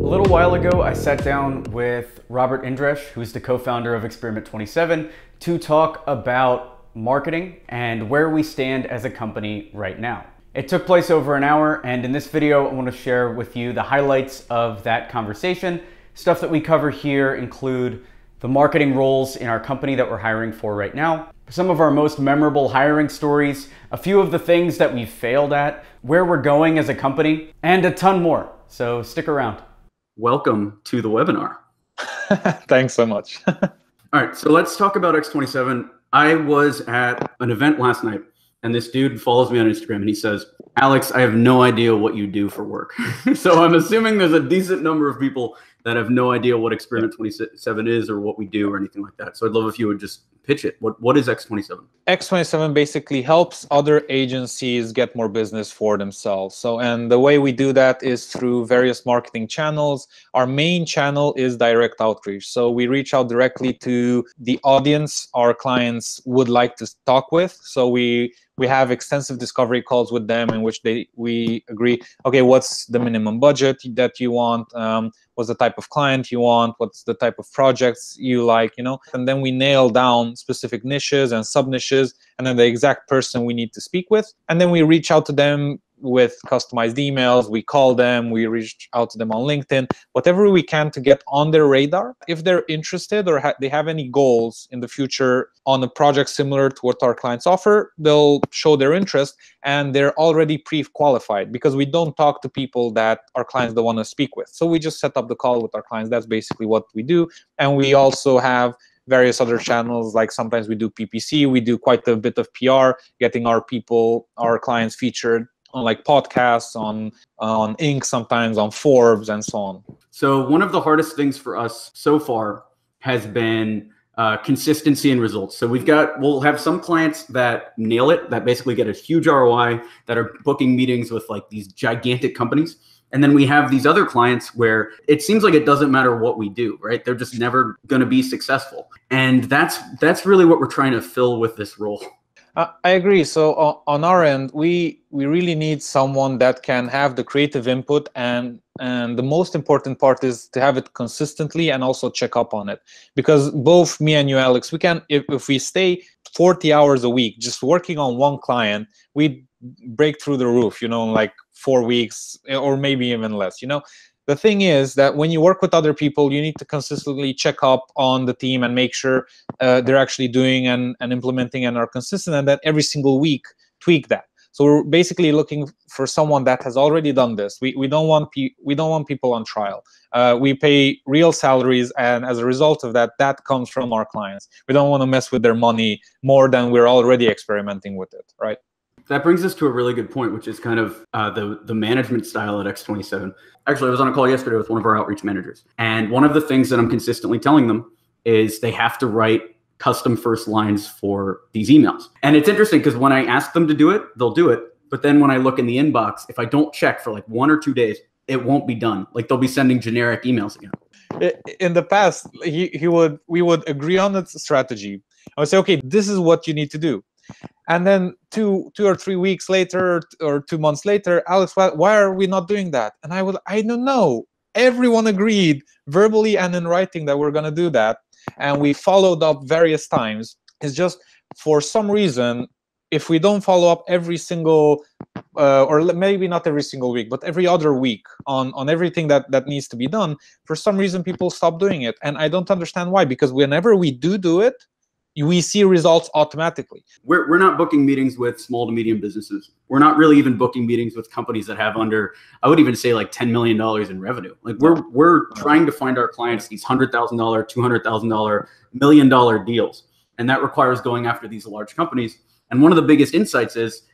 A little while ago, I sat down with Robert Indries, who's the co-founder of Experiment 27, to talk about marketing and where we stand as a company right now. It took place over an hour, and in this video, I want to share with you the highlights of that conversation. Stuff that we cover here include the marketing roles in our company that we're hiring for right now, some of our most memorable hiring stories, a few of the things that we've failed at, where we're going as a company, and a ton more. So stick around. Welcome to the webinar. Thanks so much. All right, so let's talk about X27. I was at an event last night, and this dude follows me on Instagram, and he says, "Alex, I have no idea what you do for work." So I'm assuming there's a decent number of people that have no idea what Experiment 27 is or what we do or anything like that. So I'd love if you would just pitch it. What is X27? X27 basically helps other agencies get more business for themselves. And the way we do that is through various marketing channels. Our main channel is direct outreach. So we reach out directly to the audience our clients would like to talk with. So we have extensive discovery calls with them in which we agree, okay, what's the minimum budget that you want? What's the type of client you want? What's the type of projects you like, And then we nail down specific niches and sub-niches, and then the exact person we need to speak with. And then we reach out to them with customized emails, we call them, we reach out to them on LinkedIn, whatever we can to get on their radar. If they're interested or they have any goals in the future on a project similar to what our clients offer, they'll show their interest, and they're already pre-qualified because we don't talk to people that our clients don't want to speak with. So we just set up the call with our clients. That's basically what we do. And we also have various other channels, like sometimes we do PPC, we do quite a bit of PR, getting our clients featured on like podcasts, on Inc., sometimes on Forbes, and so on. So one of the hardest things for us so far has been consistency in results. So we'll have some clients that nail it, that basically get a huge ROI, that are booking meetings with like these gigantic companies. And then we have these other clients where it seems like it doesn't matter what we do, right? They're just never going to be successful. And that's really what we're trying to fill with this role. I agree. So on our end, we really need someone that can have the creative input, and the most important part is to have it consistently and also check up on it. Because both me and you, Alex, we can, if we stay 40 hours a week just working on one client, we break through the roof, in like 4 weeks or maybe even less, The thing is that when you work with other people, you need to consistently check up on the team and make sure they're actually doing and implementing and are consistent, and that every single week tweak that. So we're basically looking for someone that has already done this. We don't want people on trial. We pay real salaries, and as a result of that, that comes from our clients. We don't want to mess with their money more than we're already experimenting with it, right? That brings us to a really good point, which is kind of the management style at X27. Actually, I was on a call yesterday with one of our outreach managers. And one of the things that I'm consistently telling them is they have to write custom first lines for these emails. And it's interesting because when I ask them to do it, they'll do it. But then when I look in the inbox, if I don't check for like 1 or 2 days, it won't be done. Like they'll be sending generic emails again. In the past, we would agree on the strategy. I would say, okay, this is what you need to do. And then two or 3 weeks later or 2 months later, Alex, why are we not doing that? And I don't know. Everyone agreed verbally and in writing that we're going to do that. And we followed up various times. It's just for some reason, if we don't follow up every single, or maybe not every single week, but every other week on everything that needs to be done, for some reason, people stop doing it. And I don't understand why, because whenever we do it, we see results automatically. We're not booking meetings with small to medium businesses. We're not really even booking meetings with companies that have under, I would even say like $10 million in revenue. Like we're trying to find our clients these $100,000, $200,000, $1 million deals. And that requires going after these large companies. And one of the biggest insights is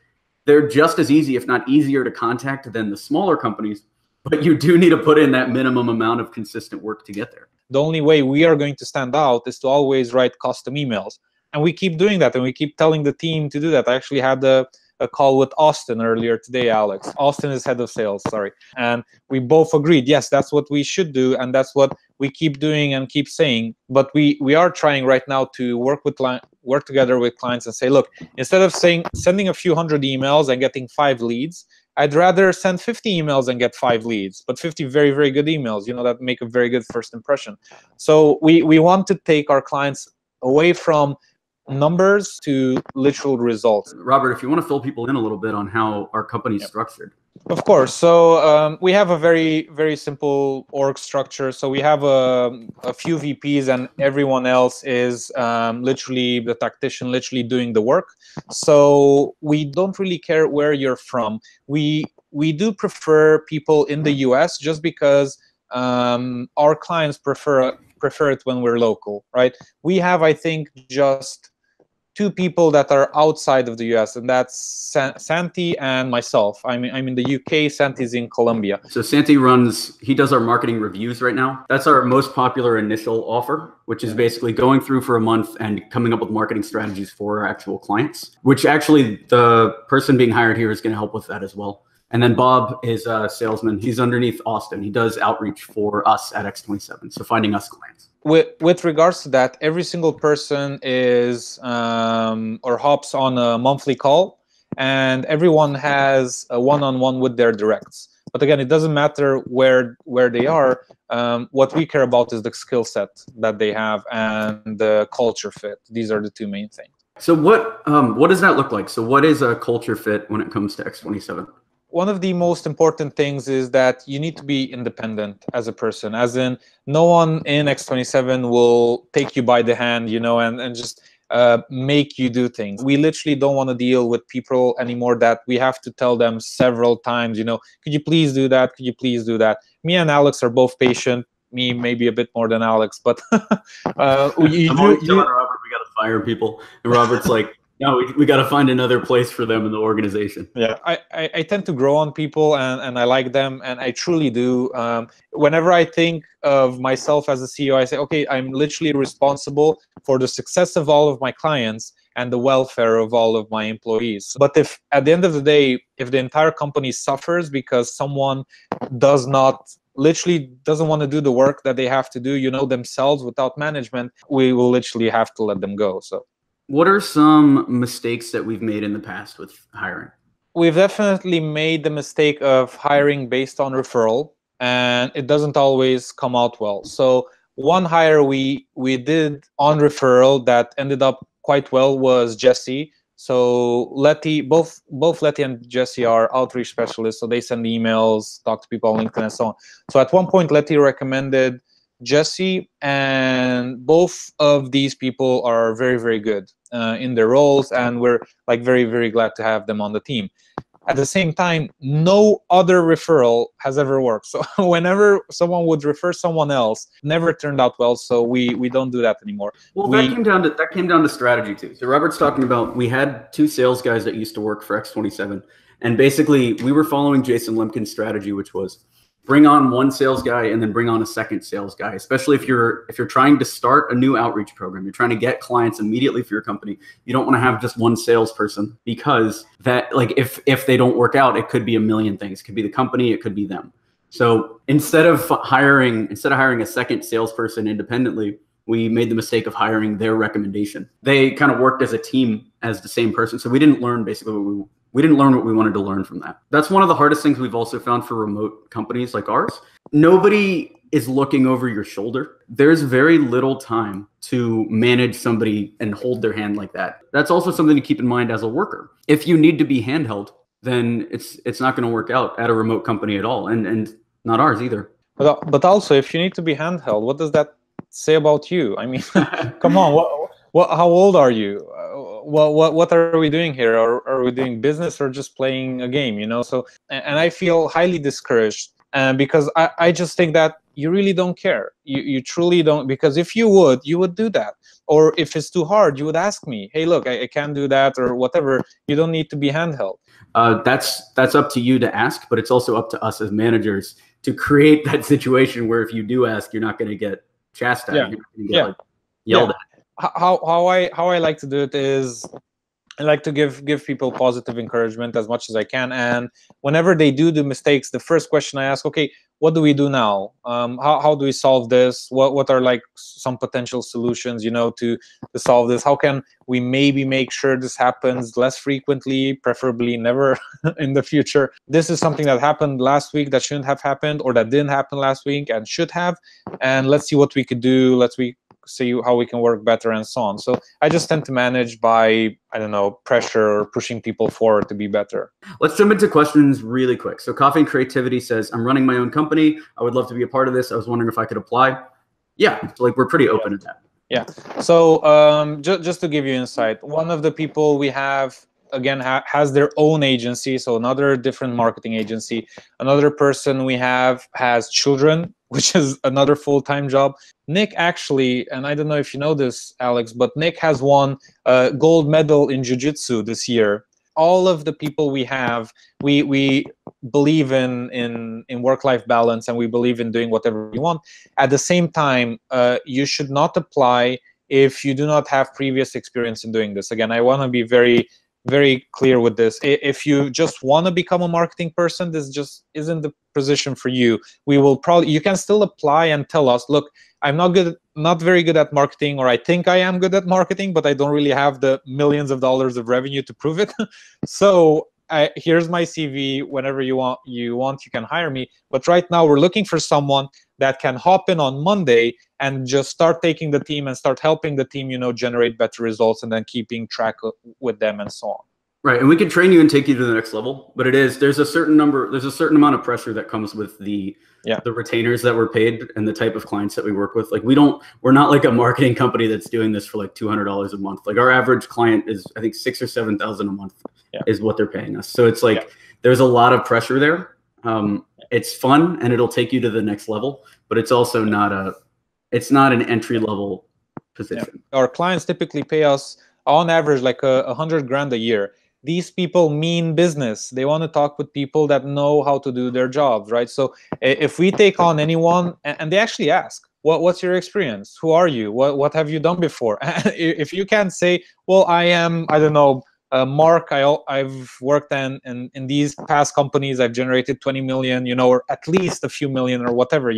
they're just as easy, if not easier to contact than the smaller companies, but you do need to put in that minimum amount of consistent work to get there. The only way we are going to stand out is to always write custom emails. And we keep doing that, and we keep telling the team to do that. I actually had a call with Austin earlier today, Alex. Austin is head of sales, sorry. And we both agreed, yes, that's what we should do, and that's what we keep doing and keep saying. But we are trying right now to work together with clients and say, look, instead of sending a few hundred emails and getting 5 leads, I'd rather send 50 emails and get 5 leads, but 50 very, very good emails, that make a very good first impression. So we want to take our clients away from numbers to literal results. Robert, if you want to fill people in a little bit on how our company's structured. Of course. So we have a very, very simple org structure. So we have a few VPs, and everyone else is literally the tactician, literally doing the work. So we don't really care where you're from. We do prefer people in the US, just because our clients prefer it when we're local, right? We have, I think, just 2 people that are outside of the US, and that's Santi and myself. I'm in the UK, Santi's in Colombia. So Santi he does our marketing reviews right now. That's our most popular initial offer, which is basically going through for a month and coming up with marketing strategies for our actual clients, which actually the person being hired here is going to help with that as well. And then Bob is a salesman. He's underneath Austin. He does outreach for us at X27, so finding us clients. With regards to that, every single person is or hops on a monthly call, and everyone has a one-on-one with their directs. But again, it doesn't matter where they are. What we care about is the skill set that they have and the culture fit. These are the 2 main things. So what does that look like? So what is a culture fit when it comes to X27? One of the most important things is that you need to be independent as a person, as in no one in X27 will take you by the hand, and just make you do things. We literally don't want to deal with people anymore that we have to tell them several times, could you please do that? Could you please do that? Me and Alex are both patient. Me maybe a bit more than Alex, but I'm always telling Robert we got to fire people, and Robert's like, no, we got to find another place for them in the organization. Yeah, I tend to grow on people, and I like them, and I truly do. Whenever I think of myself as a CEO, I say, okay, I'm literally responsible for the success of all of my clients and the welfare of all of my employees. But if at the end of the day, if the entire company suffers because someone literally doesn't want to do the work that they have to do, themselves without management, we will literally have to let them go. So. What are some mistakes that we've made in the past with hiring? We've definitely made the mistake of hiring based on referral, and it doesn't always come out well. So one hire we did on referral that ended up quite well was Jesse. So both Letty and Jesse are outreach specialists, so they send emails, talk to people on LinkedIn and so on. So at one point, Letty recommended Jesse, and both of these people are very, very good in their roles, and we're very, very glad to have them on the team. At the same time, no other referral has ever worked. So whenever someone would refer someone else, never turned out well. So we don't do that anymore. Well, that came down to strategy too. So Robert's talking about, we had 2 sales guys that used to work for X27, and basically we were following Jason Lemkin's strategy, which was bring on one sales guy and then bring on a second sales guy, especially if you're trying to start a new outreach program. You're trying to get clients immediately for your company. You don't want to have just one salesperson, because that, if they don't work out, it could be a million things. It could be the company, it could be them. So instead of hiring a second salesperson independently, we made the mistake of hiring their recommendation. They kind of worked as a team as the same person. So we didn't learn basically we didn't learn what we wanted to learn from that. That's one of the hardest things we've also found for remote companies like ours. Nobody is looking over your shoulder. There's very little time to manage somebody and hold their hand like that. That's also something to keep in mind as a worker. If you need to be handheld, then it's not going to work out at a remote company at all, and not ours either. But also, if you need to be handheld, what does that say about you? I mean, come on, how old are you? What are we doing here? Are we doing business or just playing a game? So, and I feel highly discouraged, because I just think that you really don't care. You truly don't, because if you would do that. Or if it's too hard, you would ask me, hey, look, I can't do that, or whatever. You don't need to be handheld. That's up to you to ask, but it's also up to us as managers to create that situation where if you do ask, you're not going to get chastised. Yeah. You're not going to get yelled at. How I like to do it is, I like to give people positive encouragement as much as I can, and whenever they do the mistakes, the first question I ask, okay, what do we do now? How do we solve this? What are like some potential solutions, to solve this? How can we maybe make sure this happens less frequently, preferably never in the future? This is something that happened last week that shouldn't have happened, or that didn't happen last week and should have, and let's see what we could do. Let's see how we can work better, and so on. So I just tend to manage by, I don't know, pressure or pushing people forward to be better. Let's jump into questions really quick. So Coffee and Creativity says, I'm running my own company. I would love to be a part of this. I was wondering if I could apply. Yeah, like we're pretty open to that. Yeah. So just to give you insight, one of the people we have, again, has their own agency, so another different marketing agency. Another person we have has children, which is another full-time job. Nick actually, and I don't know if you know this, Alex, but Nick has won a gold medal in jiu-jitsu this year. All of the people we have, we believe in work-life balance, and we believe in doing whatever we want. At the same time, you should not apply if you do not have previous experience in doing this. Again, I want to be very clear with this. If you just want to become a marketing person, this just isn't the position for you. You can still apply and tell us, look, I'm not very good at marketing, or I think I am good at marketing, but I don't really have the millions of dollars of revenue to prove it. So here's my CV. Whenever you want, you can hire me. But right now we're looking for someone that can hop in on Monday and just start taking the team and start helping the team, generate better results, and then keeping track with them and so on. Right, and we can train you and take you to the next level, but there's a certain amount of pressure that comes with the retainers that we're paid and the type of clients that we work with. Like we're not like a marketing company that's doing this for like $200 a month. Like our average client is, I think, $6,000 or $7,000 a month is what they're paying us. So it's like there's a lot of pressure there. It's fun and it'll take you to the next level, but it's also not an entry level position. Our clients typically pay us on average like $100,000 a year. These people mean business. They want to talk with people that know how to do their jobs, right? So if we take on anyone, and they actually ask, what's your experience? Who are you? What have you done before? If you can't say, well, I am, I don't know, Mark, I've worked in these past companies, I've generated 20 million, or at least a few million or whatever,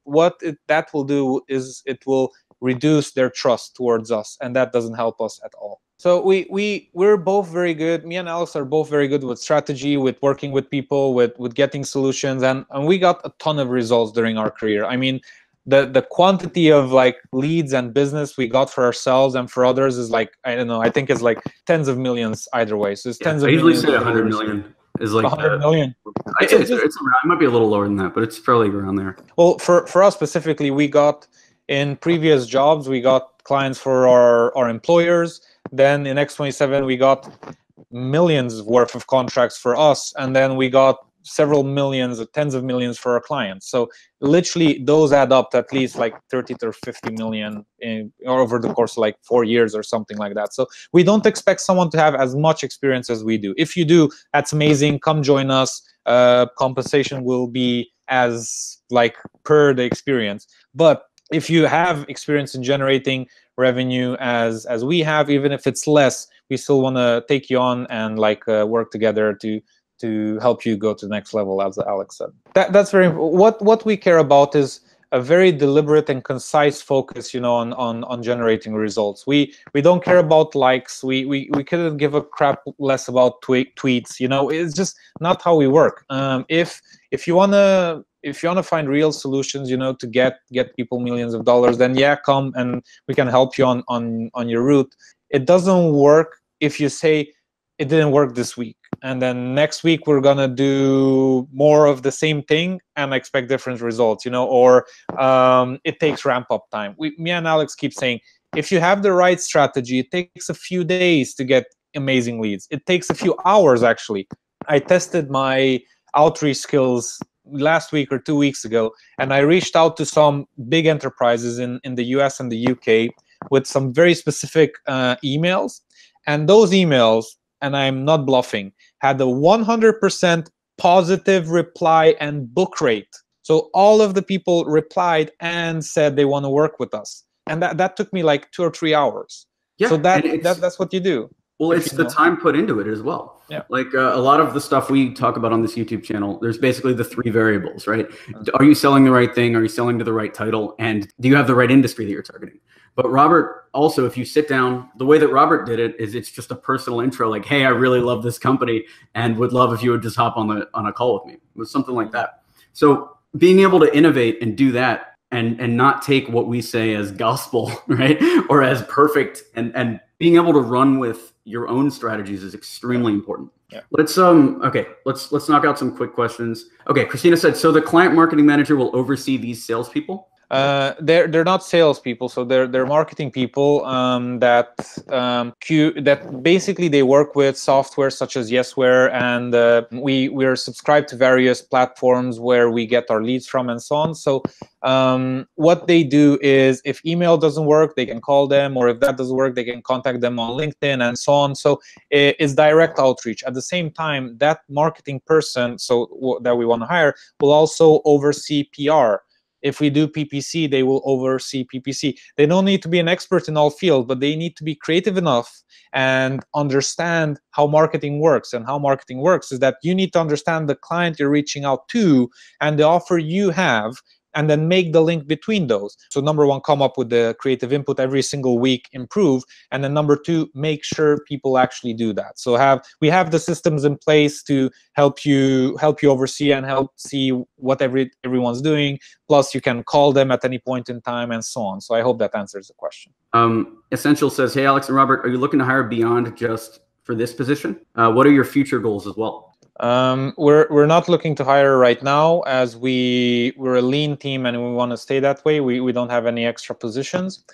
what that will do is it will reduce their trust towards us, and that doesn't help us at all. So we're both very good. Me and Alex are both very good with strategy, with working with people, with getting solutions, and we got a ton of results during our career. I mean, the quantity of like leads and business we got for ourselves and for others is like, I don't know, I think it's like tens of millions either way. So it's tens of millions. I usually say 100 million is like 100 million. It might be a little lower than that, but it's probably around there. Well, for us specifically, we got in previous jobs, we got clients for our employers. Then in X27, we got millions worth of contracts for us, and then we got several millions, tens of millions for our clients. So literally, those add up to at least like 30 to 50 million over the course of like 4 years or something like that. So we don't expect someone to have as much experience as we do. If you do, that's amazing. Come join us. Compensation will be as like per the experience. But if you have experience in generating revenue as we have, even if it's less, we still want to take you on and like work together to help you go to the next level, as Alex said. That's very what we care about is a very deliberate and concise focus, on generating results. We don't care about likes. We couldn't give a crap less about tweets. It's just not how we work. If you wanna find real solutions, to get people millions of dollars, then come and we can help you on your route. It doesn't work if you say it didn't work this week, and then next week we're gonna do more of the same thing and expect different results, or it takes ramp up time. Me and Alex keep saying, if you have the right strategy, it takes a few days to get amazing leads. It takes a few hours, actually. I tested my outreach skills last week or 2 weeks ago, and I reached out to some big enterprises in the US and the UK with some very specific emails, and those emails, and I'm not bluffing, had a 100% positive reply and book rate. So all of the people replied and said they want to work with us, and that took me like 2 or 3 hours. So that's what you do. Well, it's the time put into it as well. Yeah. Like a lot of the stuff we talk about on this YouTube channel, there's basically the three variables, right? Are you selling the right thing? Are you selling to the right title? And do you have the right industry that you're targeting? But Robert, also, if you sit down, the way that Robert did it is it's just a personal intro, like, hey, I really love this company and would love if you would just hop on a call with me. It was something like that. So being able to innovate and do that and not take what we say as gospel, right? Or as perfect and being able to run with your own strategies is extremely important. Yeah. Let's knock out some quick questions. Okay, Christina said, so the client marketing manager will oversee these salespeople? They're not salespeople, so they're marketing people that basically they work with software such as Yesware, and we're subscribed to various platforms where we get our leads from and so on. So what they do is, if email doesn't work, they can call them, or if that doesn't work, they can contact them on LinkedIn and so on. So it's direct outreach. At the same time, that marketing person, that we want to hire, will also oversee PR. If we do PPC, they will oversee PPC. They don't need to be an expert in all fields, but they need to be creative enough and understand how marketing works. And how marketing works is that you need to understand the client you're reaching out to and the offer you have, and then make the link between those. So number one, come up with the creative input every single week, improve. And then number two, make sure people actually do that. So we have the systems in place to help you oversee and help see what everyone's doing. Plus you can call them at any point in time and so on. So I hope that answers the question. Essential says, hey, Alex and Robert, are you looking to hire beyond just for this position? What are your future goals as well? We're not looking to hire right now, as we're a lean team and we want to stay that way. We don't have any extra positions.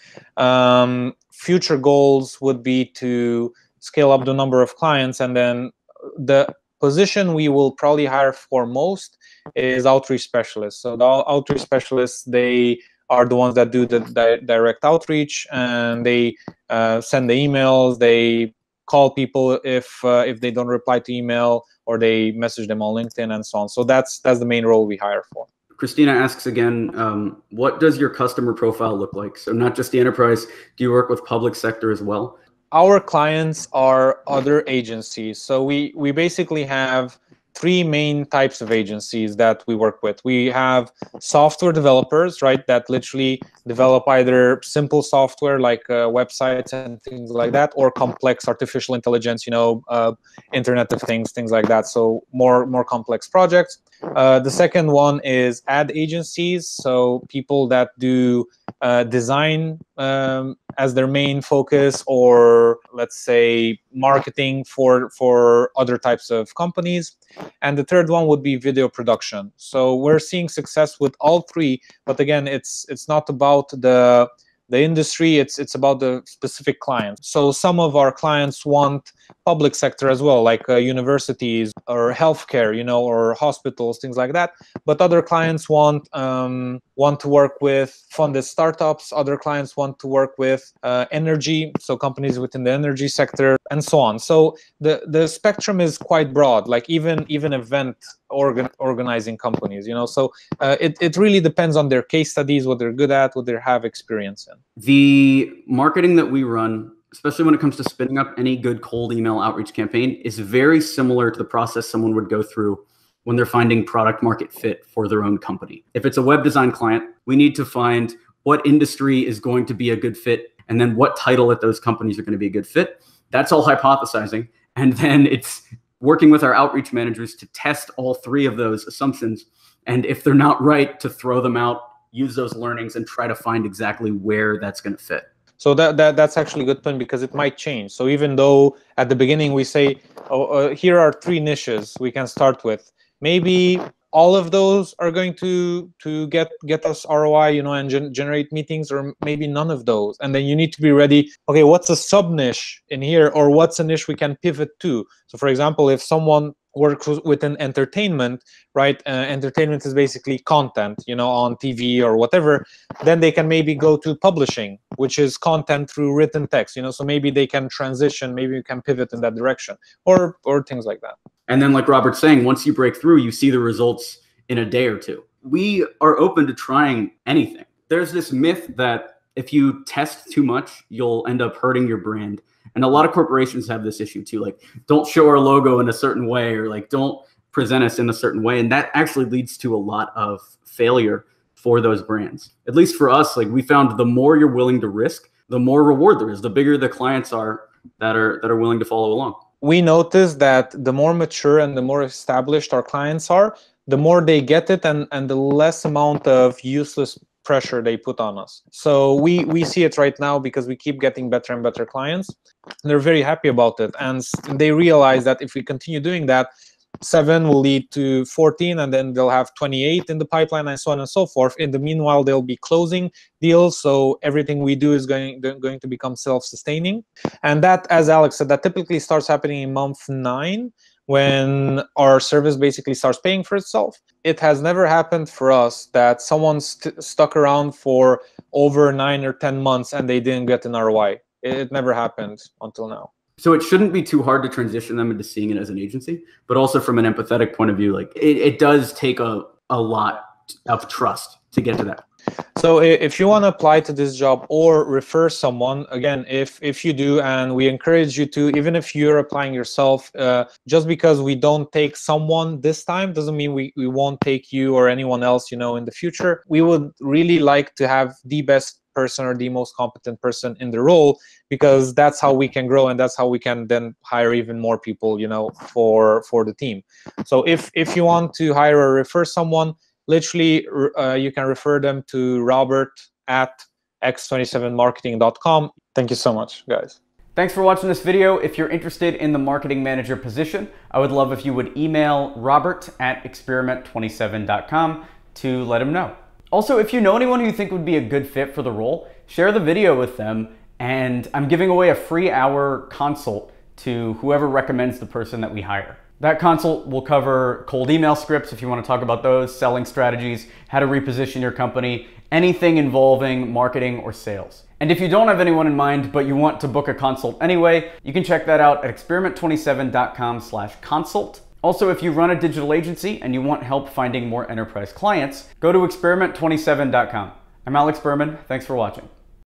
Future goals would be to scale up the number of clients, and then the position we will probably hire for most is outreach specialists. So the outreach specialists, they are the ones that do the direct outreach, and they send the emails, they call people if they don't reply to email, or they message them on LinkedIn and so on. So that's the main role we hire for. Christina asks again, what does your customer profile look like? So not just the enterprise, do you work with public sector as well? Our clients are other agencies. So we basically have three main types of agencies that we work with. We have software developers, right, that literally develop either simple software like websites and things like that, or complex artificial intelligence, Internet of Things, things like that. So more complex projects. The second one is ad agencies, so people that do design as their main focus, or let's say marketing for other types of companies. And the third one would be video production. So we're seeing success with all three, but again, it's not about the industry, it's about the specific client. So some of our clients want public sector as well, like universities or healthcare, or hospitals, things like that. But other clients want to work with funded startups. Other clients want to work with energy, so companies within the energy sector, and so on. So the spectrum is quite broad, like even event organizing companies, so it really depends on their case studies, what they're good at, what they have experience in. The marketing that we run, especially when it comes to spinning up any good cold email outreach campaign, is very similar to the process someone would go through when they're finding product market fit for their own company. If it's a web design client, we need to find what industry is going to be a good fit, and then what title at those companies are going to be a good fit. That's all hypothesizing. And then it's working with our outreach managers to test all three of those assumptions. And if they're not right, to throw them out, use those learnings, and try to find exactly where that's going to fit. So that's actually a good point, because it might change. So even though at the beginning we say, here are three niches we can start with, maybe all of those are going to get us ROI, and generate meetings, or maybe none of those. And then you need to be ready. Okay, what's a sub niche in here, or what's a niche we can pivot to? So for example, if someone works within entertainment, right? Entertainment is basically content, on TV or whatever. Then they can maybe go to publishing, which is content through written text, So maybe they can transition, maybe you can pivot in that direction, or things like that. And then, like Robert's saying, once you break through, you see the results in a day or two. We are open to trying anything. There's this myth that if you test too much, you'll end up hurting your brand. And a lot of corporations have this issue too. Like, don't show our logo in a certain way, or like, don't present us in a certain way. And that actually leads to a lot of failure for those brands. At least for us, like, we found the more you're willing to risk, the more reward there is, the bigger the clients are that are willing to follow along. We noticed that the more mature and the more established our clients are, the more they get it, and the less amount of useless pressure they put on us. So we see it right now because we keep getting better and better clients. They're very happy about it, and they realize that if we continue doing that, 7 will lead to 14, and then they'll have 28 in the pipeline, and so on and so forth. In the meanwhile, they'll be closing deals, so everything we do is going to become self-sustaining. And that, as Alex said, that typically starts happening in month 9, when our service basically starts paying for itself. It has never happened for us that someone stuck around for over 9 or 10 months and they didn't get an ROI. It never happened until now. So it shouldn't be too hard to transition them into seeing it as an agency, but also from an empathetic point of view, like, it does take a lot of trust to get to that. So if you want to apply to this job or refer someone, again, if you do, and we encourage you to, even if you're applying yourself, just because we don't take someone this time doesn't mean we won't take you or anyone else, in the future. We would really like to have the best person or the most competent person in the role, because that's how we can grow, and that's how we can then hire even more people, for the team. So if you want to hire or refer someone, literally you can refer them to Robert at x27marketing.com. Thank you so much, guys. Thanks for watching this video. If you're interested in the marketing manager position, I would love if you would email Robert at experiment27.com to let him know. Also, if you know anyone who you think would be a good fit for the role, share the video with them, and I'm giving away a free hour consult to whoever recommends the person that we hire. That consult will cover cold email scripts if you want to talk about those, selling strategies, how to reposition your company, anything involving marketing or sales. And if you don't have anyone in mind, but you want to book a consult anyway, you can check that out at experiment27.com/consult. Also, if you run a digital agency and you want help finding more enterprise clients, go to experiment27.com. I'm Alex Berman. Thanks for watching.